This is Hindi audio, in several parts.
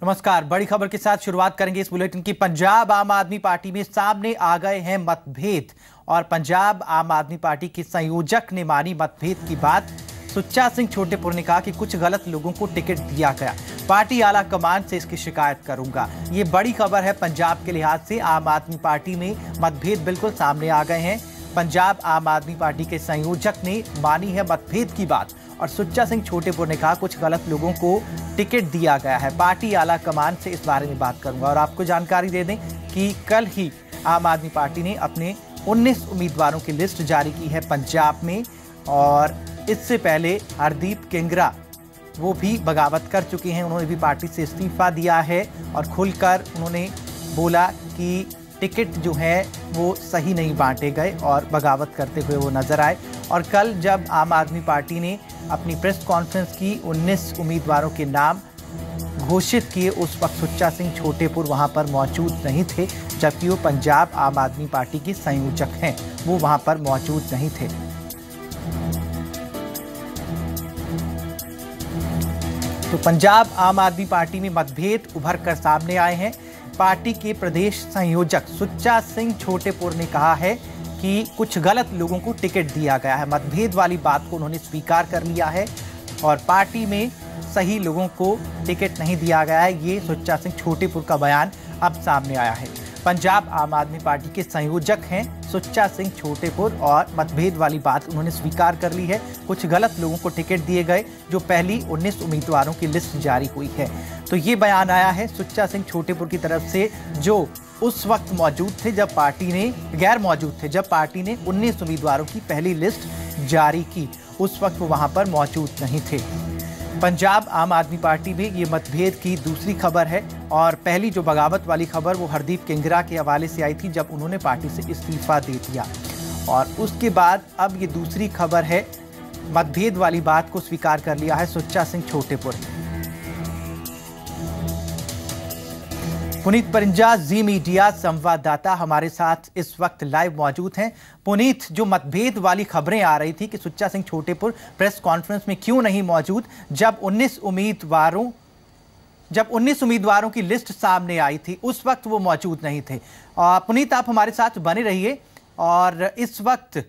नमस्कार। बड़ी खबर के साथ शुरुआत करेंगे इस बुलेटिन की। पंजाब आम आदमी पार्टी में सामने आ गए हैं मतभेद और पंजाब आम आदमी पार्टी के संयोजक ने मानी मतभेद की बात। सुच्चा सिंह छोटेपुर ने कहा कि कुछ गलत लोगों को टिकट दिया गया, पार्टी आला कमान से इसकी शिकायत करूंगा। ये बड़ी खबर है पंजाब के लिहाज से। आम आदमी पार्टी में मतभेद बिल्कुल सामने आ गए हैं। पंजाब आम आदमी पार्टी के संयोजक ने मानी है मतभेद की बात और सुच्चा सिंह छोटेपुर ने कहा कुछ गलत लोगों को टिकट दिया गया है, पार्टी आला कमान से इस बारे में बात करूंगा। और आपको जानकारी दे दें कि कल ही आम आदमी पार्टी ने अपने 19 उम्मीदवारों की लिस्ट जारी की है पंजाब में और इससे पहले हरदीप किंगरा वो भी बगावत कर चुके हैं। उन्होंने भी पार्टी से इस्तीफा दिया है और खुलकर उन्होंने बोला कि टिकट जो है वो सही नहीं बांटे गए और बगावत करते हुए वो नजर आए। और कल जब आम आदमी पार्टी ने अपनी प्रेस कॉन्फ्रेंस की 19 उम्मीदवारों के नाम घोषित किए, उस वक्त सुच्चा सिंह छोटेपुर वहां पर मौजूद नहीं थे, जबकि वो पंजाब आम आदमी पार्टी के संयोजक हैं, वो वहां पर मौजूद नहीं थे। तो पंजाब आम आदमी पार्टी में मतभेद उभर कर सामने आए हैं। पार्टी के प्रदेश संयोजक सुच्चा सिंह छोटेपुर ने कहा है कि कुछ गलत लोगों को टिकट दिया गया है। मतभेद वाली बात को उन्होंने स्वीकार कर लिया है और पार्टी में सही लोगों को टिकट नहीं दिया गया है। ये सुच्चा सिंह छोटेपुर का बयान अब सामने आया है। पंजाब आम आदमी पार्टी के संयोजक हैं सुच्चा सिंह छोटेपुर और मतभेद वाली बात उन्होंने स्वीकार कर ली है। कुछ गलत लोगों को टिकट दिए गए जो पहली 19 उम्मीदवारों की लिस्ट जारी हुई है। तो ये बयान आया है सुच्चा सिंह छोटेपुर की तरफ से, जो उस वक्त मौजूद थे जब पार्टी ने गैर मौजूद थे जब पार्टी ने 19 उम्मीदवारों की पहली लिस्ट जारी की। उस वक्त वो वहां पर मौजूद नहीं थे। पंजाब आम आदमी पार्टी में ये मतभेद की दूसरी खबर है और पहली जो बगावत वाली खबर वो हरदीप किंगरा के हवाले से आई थी जब उन्होंने पार्टी से इस्तीफा दे दिया। और उसके बाद अब ये दूसरी खबर है, मतभेद वाली बात को स्वीकार कर लिया है सुच्चा सिंह छोटेपुर। पुनीत परिंजा, जी मीडिया संवाददाता हमारे साथ इस वक्त लाइव मौजूद हैं। पुनीत, जो मतभेद वाली खबरें आ रही थी कि सुच्चा सिंह छोटेपुर प्रेस कॉन्फ्रेंस में क्यों नहीं मौजूद, जब 19 उम्मीदवारों की लिस्ट सामने आई थी उस वक्त वो मौजूद नहीं थे। पुनीत, आप हमारे साथ बने रहिए और इस वक्त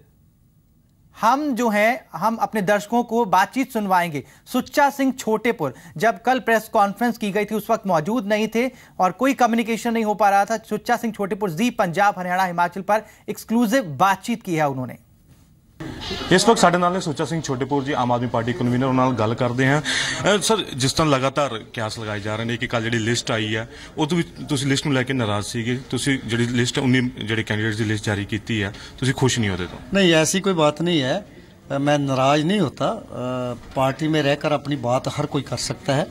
हम अपने दर्शकों को बातचीत सुनवाएंगे। सुच्चा सिंह छोटेपुर जब कल प्रेस कॉन्फ्रेंस की गई थी उस वक्त मौजूद नहीं थे और कोई कम्युनिकेशन नहीं हो पा रहा था। सुच्चा सिंह छोटेपुर जी पंजाब हरियाणा हिमाचल पर एक्सक्लूसिव बातचीत की है उन्होंने। इस वक्त साडे नाल सुच्चा सिंह छोटेपुर जी आम आदमी पार्टी कन्वीनर उन्हां नाल गल करते हैं। सर, जिस तरह लगातार क्यास लगाए जा रहे हैं कि कल जी लिस्ट आई है वो तुसीं लिस्ट में लैके नाराज सीगे, तुसीं जिहड़ी लिस्ट 19 जिहड़े कैंडीडेट्स की लिस्ट जारी की है तुसीं खुश नहीं होते? तो नहीं, ऐसी कोई बात नहीं है, मैं नाराज नहीं होता। पार्टी में रहकर अपनी बात हर कोई कर सकता है,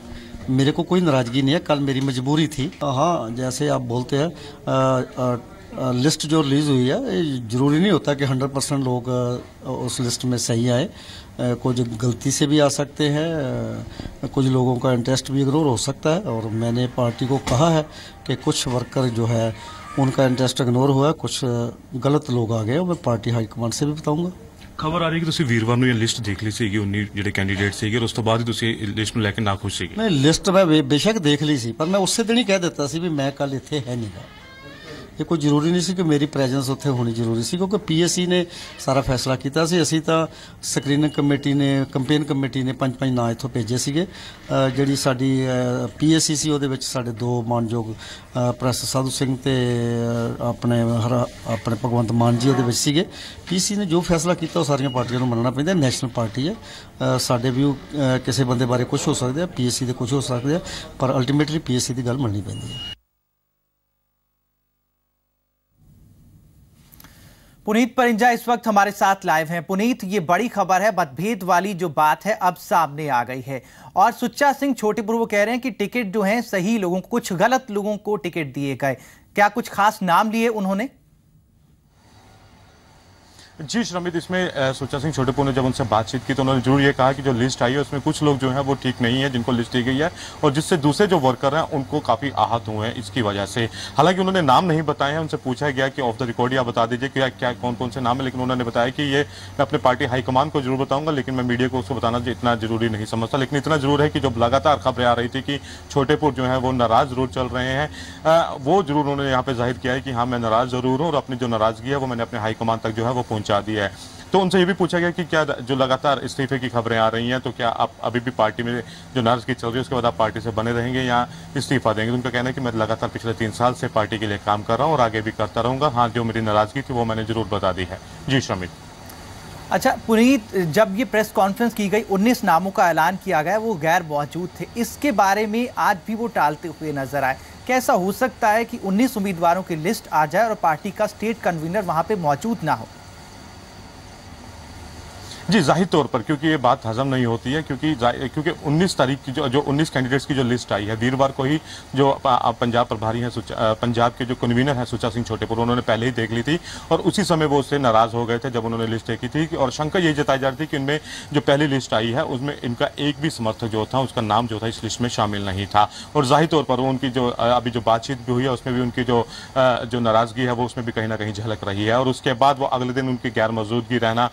मेरे को कोई नाराजगी नहीं है। कल मेरी मजबूरी थी। हाँ, जैसे आप बोलते हैं लिस्ट जो रिलीज़ हुई है, ज़रूरी नहीं होता कि 100% लोग उस लिस्ट में सही आए। कुछ गलती से भी आ सकते हैं, कुछ लोगों का इंटरेस्ट भी इग्नोर हो सकता है। और मैंने पार्टी को कहा है कि कुछ वर्कर जो है उनका इंटरेस्ट इग्नोर हुआ है, कुछ गलत लोग आ गए, मैं पार्टी हाईकमांड से भी बताऊँगा। खबर आ रही है कि तुसीं वीरवार ਨੂੰ ਇਹ ਲਿਸਟ ਦੇਖ ਲਈ ਸੀਗੀ 19 ਜਿਹੜੇ ਕੈਂਡੀਡੇਟ ਸੀਗੇ और ਉਸ ਤੋਂ ਬਾਅਦ ਹੀ ਤੁਸੀਂ ਲਿਸਟ ਨੂੰ ਲੈ ਕੇ ਨਾਖੁਸ਼ ਸੀਗੇ? ਨਹੀਂ, ਲਿਸਟ ਮੈਂ ਬੇਸ਼ੱਕ ਦੇਖ ਲਈ ਸੀ, ਪਰ ਮੈਂ ਉਸੇ ਦਿਨ ਹੀ ਕਹਿ ਦਿੱਤਾ ਸੀ ਵੀ ਮੈਂ ਕੱਲ ਇੱਥੇ ਹੈ ਨਹੀਂਗਾ। ਇਹ ਕੋਈ ਜ਼ਰੂਰੀ ਨਹੀਂ ਸੀ ਕਿ ਮੇਰੀ ਪ੍ਰੈਜ਼ੈਂਸ ਉੱਥੇ ਹੋਣੀ ਜ਼ਰੂਰੀ ਸੀ, ਕਿਉਂਕਿ ਪੀਐਸਸੀ ਨੇ ਸਾਰਾ ਫੈਸਲਾ ਕੀਤਾ ਸੀ। ਅਸੀਂ ਤਾਂ ਸਕਰੀਨਿੰਗ ਕਮੇਟੀ ਨੇ, ਕੰਪੇਨ ਕਮੇਟੀ ਨੇ 5-5 ਨਾਂ ਇੱਥੋਂ ਭੇਜੇ ਸੀਗੇ। ਜਿਹੜੀ ਸਾਡੀ ਪੀਐਸਸੀ ਸੀ ਉਹਦੇ ਵਿੱਚ ਸਾਡੇ 2 ਮਾਨਯੋਗ ਪ੍ਰੈਸ ਸਾਧੂ ਸਿੰਘ ਤੇ ਆਪਣੇ ਭਗਵੰਤ ਮਾਨ ਜੀ ਉਹਦੇ ਵਿੱਚ ਸੀਗੇ। ਪੀਸੀ ਨੇ ਜੋ ਫੈਸਲਾ ਕੀਤਾ ਉਹ ਸਾਰੀਆਂ ਪਾਰਟੀਆਂ ਨੂੰ ਮੰਨਣਾ ਪੈਂਦਾ। ਨੈਸ਼ਨਲ ਪਾਰਟੀ ਹੈ, ਸਾਡੇ ਵੀ ਕਿਸੇ ਬੰਦੇ ਬਾਰੇ ਕੁਝ ਹੋ ਸਕਦੇ ਆ, ਪੀਐਸਸੀ ਦੇ ਕੁਝ ਹੋ ਸਕਦੇ ਆ, ਪਰ ਅਲਟੀਮੇਟਲੀ ਪੀਐਸਸੀ ਦੀ ਗੱਲ ਮੰਨਣੀ ਪੈਂਦੀ ਹੈ। पुनीत परिंजा इस वक्त हमारे साथ लाइव हैं। पुनीत, ये बड़ी खबर है, मतभेद वाली जो बात है अब सामने आ गई है और सुच्चा सिंह छोटेपुर वो कह रहे हैं कि टिकट जो है सही लोगों को, कुछ गलत लोगों को टिकट दिए गए। क्या कुछ खास नाम लिए उन्होंने? जी श्रमित, इसमें सुच्चा सिंह छोटेपुर ने जब उनसे बातचीत की तो उन्होंने जरूर ये कहा कि जो लिस्ट आई है उसमें कुछ लोग जो हैं वो ठीक नहीं है जिनको लिस्ट दी गई है, और जिससे दूसरे जो वर्कर हैं उनको काफी आहत हुए हैं इसकी वजह से। हालांकि उन्होंने नाम नहीं बताए हैं, उनसे पूछा गया कि ऑफ द रिकॉर्ड या बता दीजिए कि क्या कौन कौन से नाम है, लेकिन उन्होंने बताया कि ये मैं अपने पार्टी हाईकमान को जरूर बताऊंगा, लेकिन मैं मीडिया को उसको बताना इतना जरूरी नहीं समझता। लेकिन इतना जरूर है कि जो लगातार खबरें आ रही थी कि छोटेपुर जो है वो नाराज जरूर चल रहे हैं, वो जरूर उन्होंने यहाँ पे जाहिर किया है कि हाँ मैं नाराज जरूर हूँ, और अपनी जो नाराजगी है वो मैंने अपने हाईकमान तक जो है वो पहुंचा दी है। तो उनसे ये भी पूछा गया कि क्या जो लगातार इस्तीफे की खबरें आ रही हैं तो क्या आप अभी भी पार्टी में जो नाराजगी चल रही है उसके बाद आप पार्टी से बने रहेंगे या इस्तीफा देंगे। तो उनका कहना है कि मैं लगातार पिछले 3 साल से पार्टी के लिए काम कर रहा हूं और आगे भी करता रहूंगा। हाँ, जो मेरी नाराजगी थी वो मैंने जरूर बता दी है। जी श्रमित। अच्छा पुनीत, जब ये प्रेस कॉन्फ्रेंस की गई 19 नामों का ऐलान किया गया, वो गैर मौजूद थे, इसके बारे में आज भी वो टालते हुए नजर आए। कैसा हो सकता है कि 19 उम्मीदवारों की लिस्ट आ जाए और पार्टी का स्टेट कन्वीनर वहां पे मौजूद ना हो? जी जाहिर तौर पर क्योंकि ये बात हजम नहीं होती है, क्योंकि 19 तारीख की जो 19 कैंडिडेट्स की जो लिस्ट आई है, वीरवार को ही जो पंजाब प्रभारी हैं, पंजाब के जो कन्वीनर हैं सुच्चा सिंह छोटेपुर, उन्होंने पहले ही देख ली थी और उसी समय वो उससे नाराज हो गए थे जब उन्होंने लिस्ट देखी थी। और शंका यही जताई जा रही थी कि इनमें जो पहली लिस्ट आई है उसमें इनका एक भी समर्थक जो था उसका नाम जो था इस लिस्ट में शामिल नहीं था। और जाहिर तौर पर वो उनकी जो अभी जो बातचीत भी हुई है उसमें भी उनकी जो नाराजगी है वो उसमें भी कहीं ना कहीं झलक रही है। और उसके बाद वो अगले दिन उनकी गैर मौजूदगी रहना,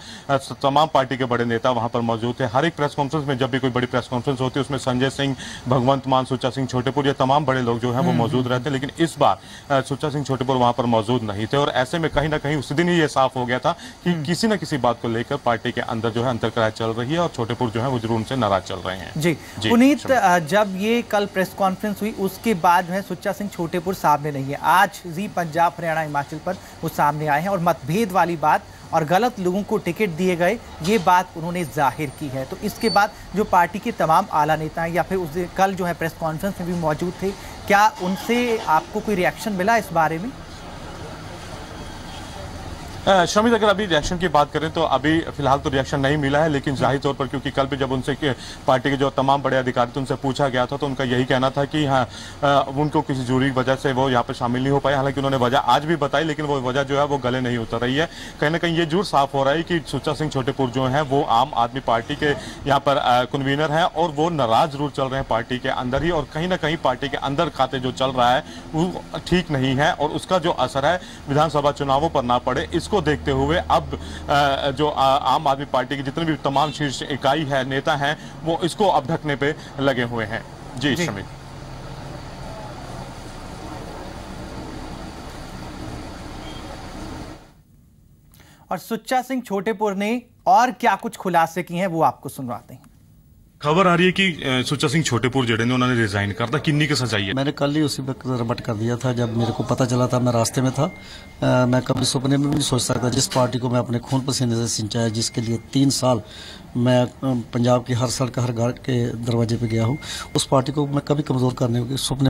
तमाम पार्टी के बड़े नेता वहां पर मौजूद थे। हर एक प्रेस कॉन्फ्रेंस में जब भी कोई बड़ी प्रेस कॉन्फ्रेंस होती है उसमें संजय सिंह, भगवंत मान, सुच्चा सिंह छोटेपुर, ये तमाम बड़े लोग जो हैं वो मौजूद रहते हैं, लेकिन इस बार सुच्चा सिंह छोटेपुर वहां पर मौजूद नहीं थे। और ऐसे में कहीं ना कहीं उस दिन ही ये साफ हो गया था कि किसी न किसी बात को लेकर पार्टी के अंदर जो है अंतर्कलह चल रही है और छोटेपुर जो है वो जरूर उनसे नाराज चल रहे हैं। जी पुनीत, जब ये कल प्रेस कॉन्फ्रेंस हुई उसके बाद जो है सुच्चा सिंह छोटेपुर सामने नहीं है, आज जी पंजाब हरियाणा हिमाचल पर वो सामने आए हैं और मतभेद वाली बात और गलत लोगों को टिकट दिए गए ये बात उन्होंने जाहिर की है। तो इसके बाद जो पार्टी के तमाम आला नेता हैं या फिर उस कल जो है प्रेस कॉन्फ्रेंस में भी मौजूद थे, क्या उनसे आपको कोई रिएक्शन मिला इस बारे में? शमित, अगर अभी रिएक्शन की बात करें तो अभी फिलहाल तो रिएक्शन नहीं मिला है, लेकिन जाहिर तौर पर क्योंकि कल भी जब उनसे पार्टी के जो तमाम बड़े अधिकारी थे उनसे पूछा गया था तो उनका यही कहना था कि हाँ उनको किसी जरूरी वजह से वो यहाँ पर शामिल नहीं हो पाए। हालांकि उन्होंने वजह आज भी बताई, लेकिन वो वजह जो है वो गले नहीं उतर रही है। कहीं ना कहीं ये जरूर साफ हो रहा है कि सुच्चा सिंह छोटेपुर जो है वो आम आदमी पार्टी के यहाँ पर कन्वीनर हैं और वो नाराज जरूर चल रहे हैं पार्टी के अंदर ही, और कहीं ना कहीं पार्टी के अंदर खाते जो चल रहा है वो ठीक नहीं है और उसका जो असर है विधानसभा चुनावों पर ना पड़े, इसको देखते हुए अब जो आम आदमी पार्टी की जितने भी तमाम शीर्ष इकाई है, नेता हैं, वो इसको अब ढकने पे लगे हुए हैं। जी श्रमित। और सुच्चा सिंह छोटेपुर ने और क्या कुछ खुलासे किए हैं वो आपको सुनवाते हैं। खबर आ रही है कि सुच्चा सिंह छोटेपुर जेडे ने उन्होंने रिजाइन कर दिया, किन्नी की सजाई है। मैंने कल ही उसी वक्त रबट कर दिया था जब मेरे को पता चला था, मैं रास्ते में था। मैं कभी सपने में भी नहीं सोच सकता जिस पार्टी को मैं अपने खून पसीने से सिंचा है, जिसके लिए 3 साल मैं पंजाब की हर सड़क हर घर के दरवाजे पे गया हूँ, उस पार्टी को मैं कभी कमजोर करने के सपने।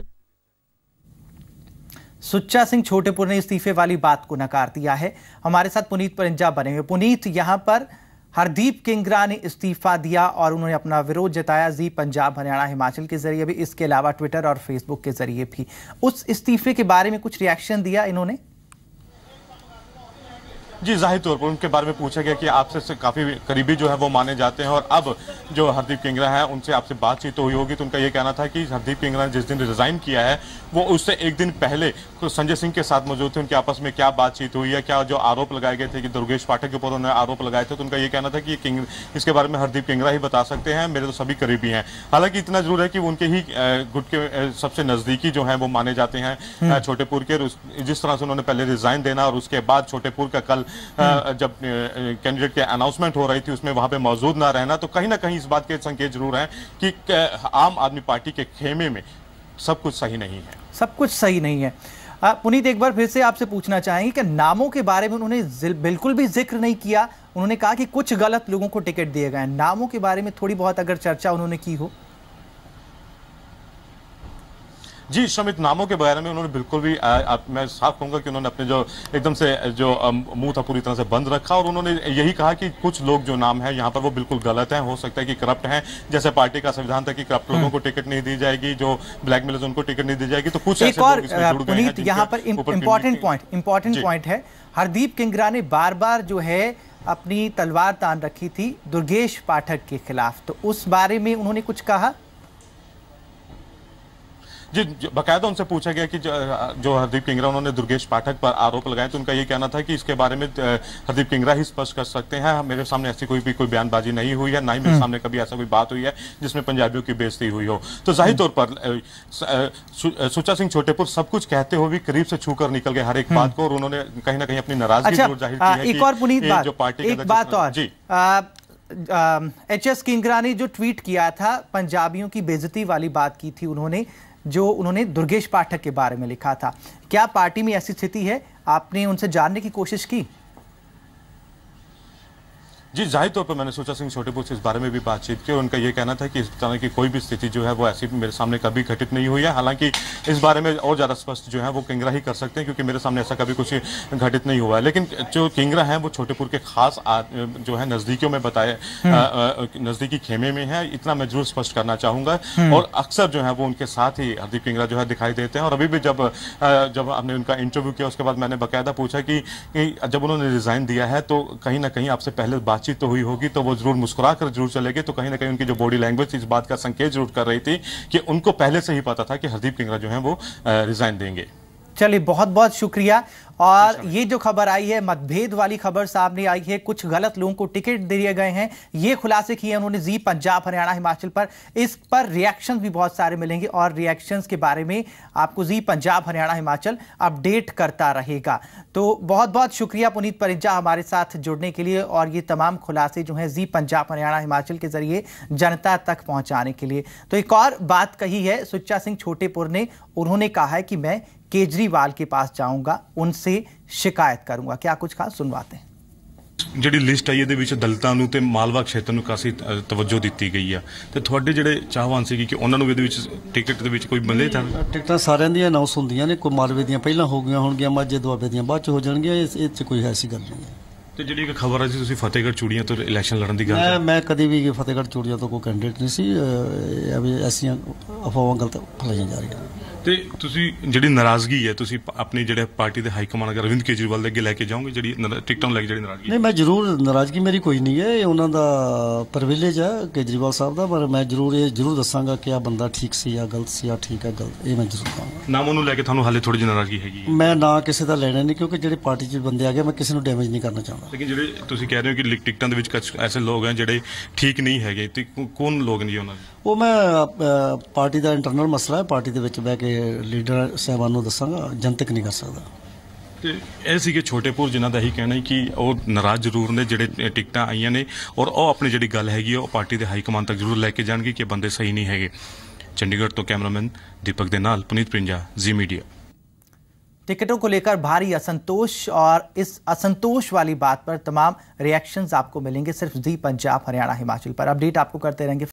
सुच्चा सिंह छोटेपुर ने इस्तीफे वाली बात को नकार दिया है। हमारे साथ पुनीत परिंजा बने हुए। पुनीत, यहाँ पर हरदीप किंगरा ने इस्तीफा दिया और उन्होंने अपना विरोध जताया जी पंजाब हरियाणा हिमाचल के जरिए भी, इसके अलावा ट्विटर और फेसबुक के जरिए भी। उस इस्तीफे के बारे में कुछ रिएक्शन दिया इन्होंने? जी जाहिर तौर पर उनके बारे में पूछा गया कि आपसे काफी करीबी जो है वो माने जाते हैं और अब जो हरदीप किंगरा है उनसे आपसे बातचीत तो हुई होगी, तो उनका ये कहना था कि हरदीप किंगरा ने जिस दिन रिजाइन किया है वो उससे एक दिन पहले संजय सिंह के साथ मौजूद थे। उनके आपस में क्या बातचीत हुई है, क्या जो आरोप लगाए गए थे कि दुर्गेश पाठक के ऊपर उन्होंने आरोप लगाए थे, तो उनका ये कहना था कि इसके बारे में हरदीप किंगरा ही बता सकते हैं, मेरे तो सभी करीबी हैं। हालांकि इतना जरूर है कि उनके ही गुट के सबसे नजदीकी जो है वो माने जाते हैं छोटेपुर के। जिस तरह से उन्होंने पहले रिजाइन देना और उसके बाद छोटेपुर का कल जब कैंडिडेट की अनाउंसमेंट हो रही थी उसमें वहां पे मौजूद ना रहना, तो कहीं ना कहीं इस बात के संकेत जरूर हैं कि आम आदमी पार्टी के खेमे में सब कुछ सही नहीं है। सब कुछ सही नहीं है। पुनीत, एक बार फिर से आपसे पूछना चाहेंगे कि नामों के बारे में उन्होंने बिल्कुल भी जिक्र नहीं किया। उन्होंने कहा कि कुछ गलत लोगों को टिकट दिए गए। नामों के बारे में थोड़ी बहुत अगर चर्चा उन्होंने की हो? जी श्रमित, नामों के बारे में उन्होंने बिल्कुल भी मैं साफ कहूंगा कि उन्होंने अपने जो एकदम से जो मुंह था पूरी तरह से बंद रखा और उन्होंने यही कहा कि कुछ लोग जो नाम है यहाँ पर वो बिल्कुल गलत हैं, हो सकता है कि करप्ट हैं। जैसे पार्टी का संविधान था कि करप्ट लोगों को टिकट नहीं दी जाएगी, जो ब्लैकमेलर्स उनको टिकट नहीं दी जाएगी, तो कुछ एक और पुनीत यहाँ पर इंपॉर्टेंट पॉइंट है, हरदीप किंगरा ने बार बार जो है अपनी तलवार तान रखी थी दुर्गेश पाठक के खिलाफ, तो उस बारे में उन्होंने कुछ कहा? जी, बाकायदा उनसे पूछा गया कि जो हरदीप किंगरा उन्होंने दुर्गेश पाठक पर आरोप लगाए, तो उनका ये कहना था कि इसके बारे में हरदीप किंगरा ही स्पष्ट कर सकते हैं। मेरे सामने ऐसी कोई बयानबाजी नहीं हुई है, ना ही मेरे सामने कभी ऐसा कोई बात हुई है जिसमें पंजाबियों की बेइज्जती हुई हो। तो जाहिर तौर पर सुच्चा सिंह छोटेपुर सब कुछ कहते हुए भी करीब से छूकर निकल गए हर एक बात को, और उन्होंने कहीं ना कहीं अपनी नाराजगी जरूर जाहिर की है। एक और पुनीत बात, जो पार्टी एक बात और जी, एच.एस. किंगरा ने जो ट्वीट किया था, पंजाबियों की बेइज्जती वाली बात की थी उन्होंने, जो उन्होंने दुर्गेश पाठक के बारे में लिखा था। क्या पार्टी में ऐसी स्थिति है? आपने उनसे जानने की कोशिश की? जी, जाहिर तौर पर मैंने सुच्चा सिंह छोटेपुर से इस बारे में भी बातचीत की, और उनका ये कहना था कि इस तरह की कोई भी स्थिति जो है वो ऐसी मेरे सामने कभी घटित नहीं हुई है। हालांकि इस बारे में और ज्यादा स्पष्ट जो है वो किंगरा ही कर सकते हैं, क्योंकि मेरे सामने ऐसा कभी कुछ घटित नहीं हुआ है। लेकिन जो किंगरा है वो छोटेपुर के खास जो है नजदीकियों में बताए, नजदीकी खेमे में है, इतना मैं जरूर स्पष्ट करना चाहूंगा। और अक्सर जो है वो उनके साथ ही हरदीप किंगरा जो है दिखाई देते हैं। और अभी भी जब हमने उनका इंटरव्यू किया, उसके बाद मैंने बाकायदा पूछा कि जब उन्होंने रिजाइन दिया है तो कहीं ना कहीं आपसे पहले बातचीत तो हुई होगी, तो वो जरूर मुस्कुरा कर जरूर चले गए। तो कहीं ना कहीं उनकी जो बॉडी लैंग्वेज इस बात का संकेत जरूर कर रही थी कि उनको पहले से ही पता था कि हरदीप किंगरा जो है वो रिजाइन देंगे। चलिए, बहुत बहुत शुक्रिया। और ये जो खबर आई है, मतभेद वाली खबर सामने आई है, कुछ गलत लोगों को टिकट दिए गए हैं, ये खुलासे किए उन्होंने जी पंजाब हरियाणा हिमाचल पर। इस पर रिएक्शंस भी बहुत सारे मिलेंगे, और रिएक्शंस के बारे में आपको जी पंजाब हरियाणा हिमाचल अपडेट करता रहेगा। तो बहुत बहुत शुक्रिया पुनीत परिंजा हमारे साथ जुड़ने के लिए, और ये तमाम खुलासे जो हैं जी पंजाब हरियाणा हिमाचल के जरिए जनता तक पहुंचाने के लिए। तो एक और बात कही है सुच्चा सिंह छोटेपुर ने, उन्होंने कहा है कि मैं केजरीवाल के पास जाऊंगा, उनसे शिकायत करूंगा। क्या कुछ खास सुनवाते हैं। ਜਿਹੜੀ ਲਿਸਟ ਆਈ ਇਹਦੇ ਵਿੱਚ ਦਲਿਤਾਂ ਨੂੰ ਤੇ ਮਾਲਵਾ ਖੇਤਰ ਨੂੰ ਕਾਫੀ ਤਵੱਜੋ ਦਿੱਤੀ ਗਈ ਆ, ਤੇ ਤੁਹਾਡੇ ਜਿਹੜੇ ਚਾਹਵਾਨ ਸੀ ਕਿ ਉਹਨਾਂ ਨੂੰ ਇਹਦੇ ਵਿੱਚ ਟਿਕਟ ਦੇ ਵਿੱਚ ਕੋਈ ਮਿਲੇ ਤਾਂ? ਟਿਕਟਾਂ ਸਾਰਿਆਂ ਦੀਆਂ ਅਨਾਉਂਸ ਹੁੰਦੀਆਂ ਨੇ, ਕੋਈ ਮਾਲਵੇ ਦੀਆਂ ਪਹਿਲਾਂ ਹੋ ਗਈਆਂ ਹੋਣਗੀਆਂ, ਮਾਝੇ ਦੁਆਬੇ ਦੀਆਂ ਬਾਅਦ ਚ ਹੋ ਜਾਣਗੀਆਂ, ਇਹ 'ਚ ਕੋਈ ਐਸੀ ਗੱਲ ਨਹੀਂ ਹੈ। ਤੇ ਜਿਹੜੀ ਇੱਕ ਖਬਰ ਆ ਜੀ, ਤੁਸੀਂ ਫਤਿਹਗੜ੍ਹ ਚੂੜੀਆਂ ਤੋਂ ਇਲੈਕਸ਼ਨ ਲੜਨ ਦੀ ਗੱਲ? ਮੈਂ ਕਦੀ ਵੀ ਫਤਿਹਗੜ੍ਹ ਚੂੜੀਆਂ ਤੋਂ ਕੋਈ ਕੈਂਡੀਡੇਟ ਨਹੀਂ ਸੀ। ਐਸੀਆਂ ਅਫਵਾਹਾਂ ਗਲਤ ਫੈਲਾਈਆਂ ਜਾ ਰਹੀਆਂ। ਤੇ ਤੁਸੀਂ ਜਿਹੜੀ ਨਾਰਾਜ਼ਗੀ ਹੈ, ਤੁਸੀਂ ਆਪਣੀ ਜਿਹੜੇ ਪਾਰਟੀ ਦੇ ਹਾਈ ਕਮਾਂਡ ਅਰਵਿੰਦ ਕੇਜਰੀਵਾਲ ਦੇ ਅੱਗੇ ਲੈ ਕੇ ਜਾਓਗੇ, ਜਿਹੜੀ ਟਿਕਟਾਂ ਨੂੰ ਲੈ ਕੇ ਜਿਹੜੀ ਨਾਰਾਜ਼ਗੀ? ਨਹੀਂ, ਮੈਂ ਜ਼ਰੂਰ, ਨਾਰਾਜ਼ਗੀ ਮੇਰੀ ਕੋਈ ਨਹੀਂ ਹੈ, ਇਹ ਉਹਨਾਂ ਦਾ ਪ੍ਰਿਵਿਲੇਜ ਹੈ ਕੇਜਰੀਵਾਲ ਸਾਹਿਬ ਦਾ, ਪਰ ਮੈਂ ਜ਼ਰੂਰ ਦੱਸਾਂਗਾ ਕਿ ਆ ਬੰਦਾ ਠੀਕ ਸੀ ਜਾਂ ਗਲਤ ਸੀ, ਆ ਠੀਕ ਹੈ ਗਲਤ, ਇਹ ਮੈਂ ਜ਼ਰੂਰ ਕਹਾਂਗਾ। ਨਾਮ ਉਹਨੂੰ ਲੈ ਕੇ ਤੁਹਾਨੂੰ ਹਾਲੇ ਥੋੜੀ ਜਿਹੀ ਨਾਰਾਜ਼ਗੀ ਹੈਗੀ? ਮੈਂ ਨਾ ਕਿਸੇ ਦਾ ਲੈਣਾ ਨਹੀਂ, ਕਿਉਂਕਿ ਜਿਹੜੇ ਪਾਰਟੀ 'ਚ ਬੰਦੇ ਆ ਗਏ, ਮੈਂ ਕਿਸੇ ਨੂੰ ਡੈਮੇਜ ਨਹੀਂ ਕਰਨਾ ਚਾਹੁੰਦਾ। ਲੇਕਿਨ ਜਿਹੜੇ ਤੁਸੀਂ ਕਹਿ ਰਹੇ ਹੋ ਕਿ ਟਿਕਟਾਂ ਦੇ ਵਿੱਚ ਕੁਝ ਐਸੇ ਲੋਕ ਹਨ ਜਿਹੜੇ ਠੀਕ ਨਹੀਂ ਹੈਗੇ, ਤੇ ਕੌਣ ਲੋਕ ਨੇ ਜੀ ਉਹਨਾਂ ਦੇ? ਉਹ ਮੈਂ ਪਾਰਟੀ ਦਾ ਇੰਟਰਨਲ ਮਸਲਾ ਹੈ, ਪਾਰਟੀ ਦੇ ਵਿੱਚ ਬਹਿ ਕੇ ਲੀਡਰ ਸਾਹਿਬਾਨ ਨੂੰ ਦੱਸਾਂਗਾ, ਜਨਤਕ ਨਹੀਂ ਕਰ ਸਕਦਾ। ਤੇ ਇਹ ਸੀ ਕਿ ਛੋਟੇਪੁਰ ਜਿਨ੍ਹਾਂ ਦਾ ਹੀ ਕਹਿਣਾ ਹੈ ਕਿ ਉਹ ਨਾਰਾਜ਼ ਜ਼ਰੂਰ ਨੇ ਜਿਹੜੇ ਟਿਕਟਾਂ ਆਈਆਂ ਨੇ, ਔਰ ਉਹ ਆਪਣੀ ਜਿਹੜੀ ਗੱਲ ਹੈਗੀ ਉਹ ਪਾਰਟੀ ਦੇ ਹਾਈ ਕਮਾਂਡ ਤੱਕ ਜ਼ਰੂਰ ਲੈ ਕੇ ਜਾਣਗੇ ਕਿ ਬੰਦੇ ਸਹੀ ਨਹੀਂ ਹੈਗੇ। ਚੰਡੀਗੜ੍ਹ ਤੋਂ ਕੈਮਰਾਮੈਨ दीपक के नाल पुनीत परिंजा, जी मीडिया। टिकटों को लेकर भारी असंतोष, और इस असंतोष वाली बात पर तमाम रिएक्शंस आपको मिलेंगे सिर्फ जी पंजाब हरियाणा हिमाचल पर। अपडेट आपको करते रहेंगे।